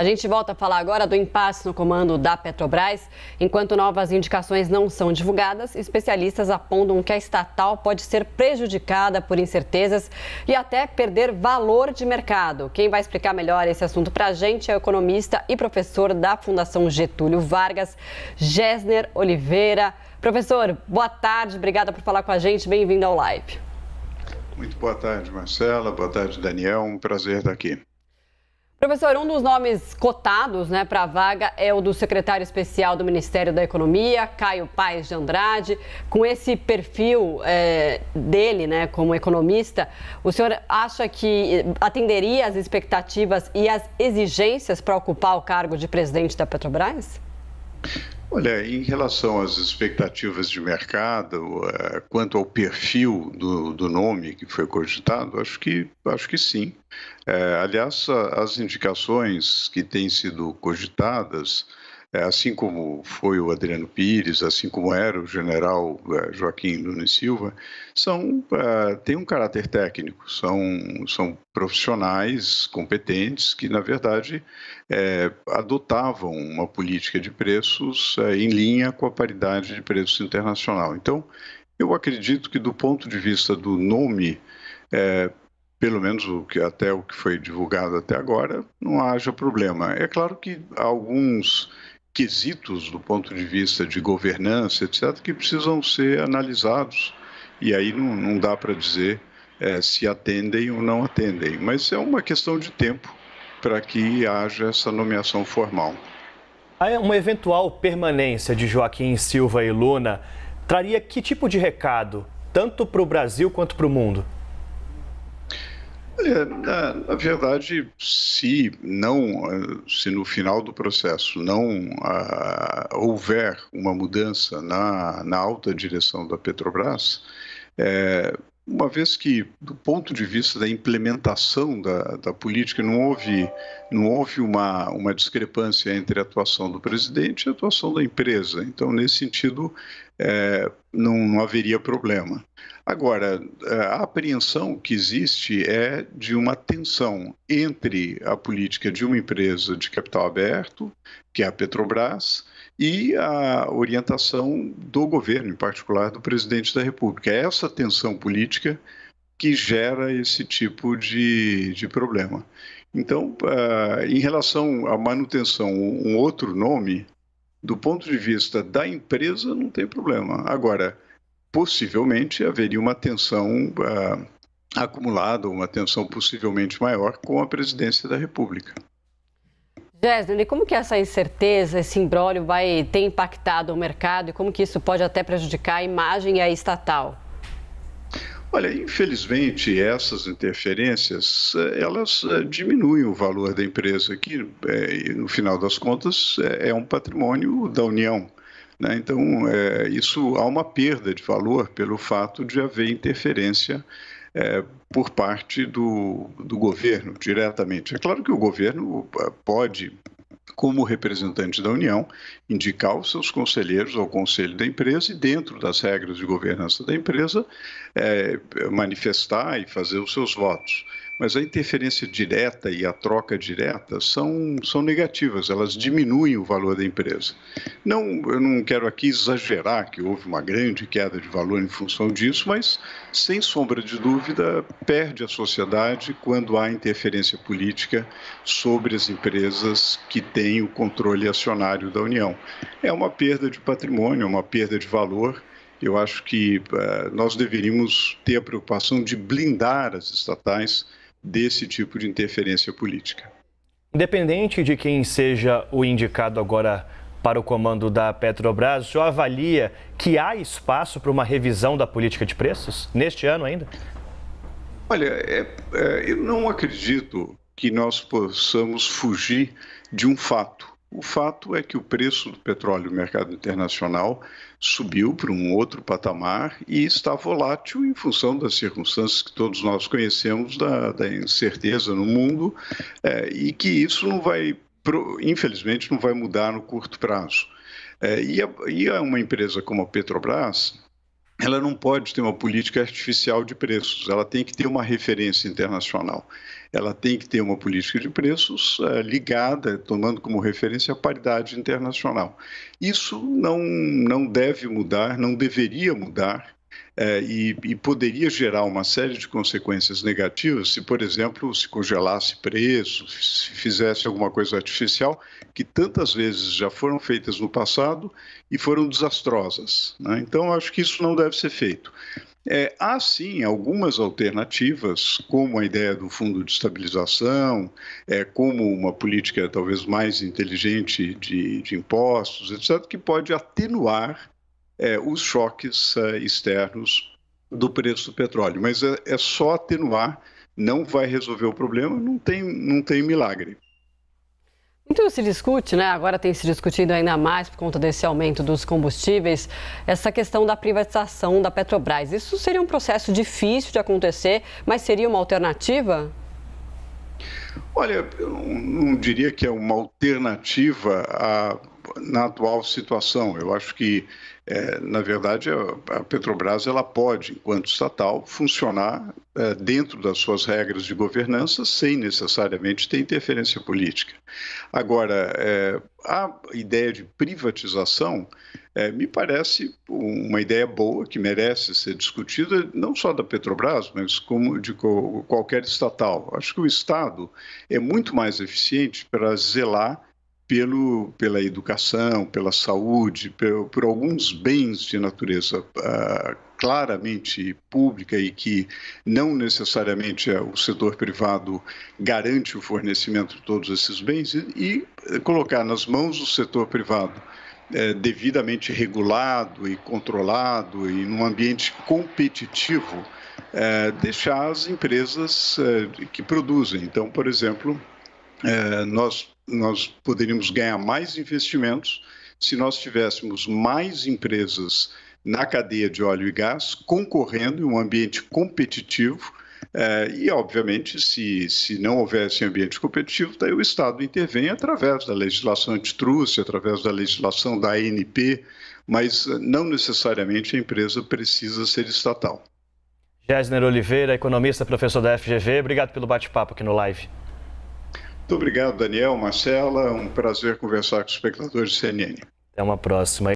A gente volta a falar agora do impasse no comando da Petrobras. Enquanto novas indicações não são divulgadas, especialistas apontam que a estatal pode ser prejudicada por incertezas e até perder valor de mercado. Quem vai explicar melhor esse assunto para a gente é o economista e professor da Fundação Getúlio Vargas, Gessner Oliveira. Professor, boa tarde, obrigada por falar com a gente, bem-vindo ao Live. Muito boa tarde, Marcela, boa tarde, Daniel, um prazer estar aqui. Professor, um dos nomes cotados para a vaga é o do secretário especial do Ministério da Economia, Caio Paes de Andrade. Com esse perfil dele, como economista, o senhor acha que atenderia às expectativas e às exigências para ocupar o cargo de presidente da Petrobras? Olha, em relação às expectativas de mercado, quanto ao perfil do nome que foi cogitado, acho que sim. Aliás, as indicações que têm sido cogitadas, assim como foi o Adriano Pires, assim como era o general Joaquim Nunes Silva, têm um caráter técnico, são profissionais competentes que, na verdade, adotavam uma política de preços em linha com a paridade de preços internacional. Então, eu acredito que, do ponto de vista do nome, pelo menos até o que foi divulgado até agora, não haja problema. É claro que alguns quesitos do ponto de vista de governança, etc., que precisam ser analisados, e aí não dá para dizer se atendem ou não atendem, mas é uma questão de tempo para que haja essa nomeação formal. Uma eventual permanência de Joaquim Silva e Luna traria que tipo de recado, tanto para o Brasil quanto para o mundo? Olha, na verdade, se no final do processo não houver uma mudança na alta direção da Petrobras, uma vez que, do ponto de vista da implementação da política, não houve uma discrepância entre a atuação do presidente e a atuação da empresa. Então, nesse sentido, não haveria problema. Agora, a apreensão que existe é de uma tensão entre a política de uma empresa de capital aberto, que é a Petrobras, e a orientação do governo, em particular do presidente da República. É essa tensão política que gera esse tipo de problema. Então, em relação à manutenção, um outro nome, do ponto de vista da empresa, não tem problema. Agora, possivelmente haveria uma tensão acumulada, uma tensão possivelmente maior com a presidência da República. Gessner, e como que essa incerteza, esse imbróglio vai ter impactado o mercado e como que isso pode até prejudicar a imagem e a estatal? Olha, infelizmente, essas interferências, elas diminuem o valor da empresa, que, no final das contas, é um patrimônio da União. Né? Então, isso há uma perda de valor pelo fato de haver interferência por parte do governo diretamente. É claro que o governo pode, como representante da União, indicar os seus conselheiros ao conselho da empresa e, dentro das regras de governança da empresa, manifestar e fazer os seus votos. Mas a interferência direta e a troca direta são negativas, elas diminuem o valor da empresa. Eu não quero aqui exagerar que houve uma grande queda de valor em função disso, mas, sem sombra de dúvida, perde a sociedade quando há interferência política sobre as empresas que têm o controle acionário da União. É uma perda de patrimônio, é uma perda de valor. Eu acho que nós deveríamos ter a preocupação de blindar as estatais desse tipo de interferência política. Independente de quem seja o indicado agora para o comando da Petrobras, o senhor avalia que há espaço para uma revisão da política de preços neste ano ainda? Olha, eu não acredito que nós possamos fugir de um fato. O fato é que o preço do petróleo no mercado internacional subiu para um outro patamar e está volátil em função das circunstâncias que todos nós conhecemos da incerteza no mundo e que isso infelizmente, não vai mudar no curto prazo. E uma empresa como a Petrobras, ela não pode ter uma política artificial de preços, ela tem que ter uma referência internacional. Ela tem que ter uma política de preços ligada, tomando como referência a paridade internacional. Isso não deve mudar, não deveria mudar, e poderia gerar uma série de consequências negativas se, por exemplo, se congelasse preços, se fizesse alguma coisa artificial, que tantas vezes já foram feitas no passado e foram desastrosas, né? Então, acho que isso não deve ser feito. Há, sim, algumas alternativas, como a ideia do fundo de estabilização, como uma política talvez mais inteligente de impostos, etc., que pode atenuar os choques externos do preço do petróleo. Mas é só atenuar, não vai resolver o problema, não tem milagre. Muito se discute, né? Agora tem se discutido ainda mais por conta desse aumento dos combustíveis, essa questão da privatização da Petrobras. Isso seria um processo difícil de acontecer, mas seria uma alternativa? Olha, eu não diria que é uma alternativa na atual situação. Eu acho que, na verdade, a Petrobras ela pode, enquanto estatal, funcionar dentro das suas regras de governança sem necessariamente ter interferência política. Agora, a ideia de privatização me parece uma ideia boa, que merece ser discutida, não só da Petrobras, mas como de qualquer estatal. Acho que o Estado é muito mais eficiente para zelar pela educação, pela saúde, por alguns bens de natureza claramente pública e que não necessariamente o setor privado garante o fornecimento de todos esses bens e colocar nas mãos do setor privado devidamente regulado e controlado e num ambiente competitivo, deixar as empresas que produzem. Então, por exemplo, nós poderíamos ganhar mais investimentos se nós tivéssemos mais empresas na cadeia de óleo e gás concorrendo em um ambiente competitivo e, obviamente, se não houvesse ambiente competitivo, daí o Estado intervém através da legislação antitrust, através da legislação da ANP, mas não necessariamente a empresa precisa ser estatal. Gessner Oliveira, economista, professor da FGV, obrigado pelo bate-papo aqui no Live. Muito obrigado, Daniel, Marcela. Um prazer conversar com os espectadores do CNN. Até uma próxima.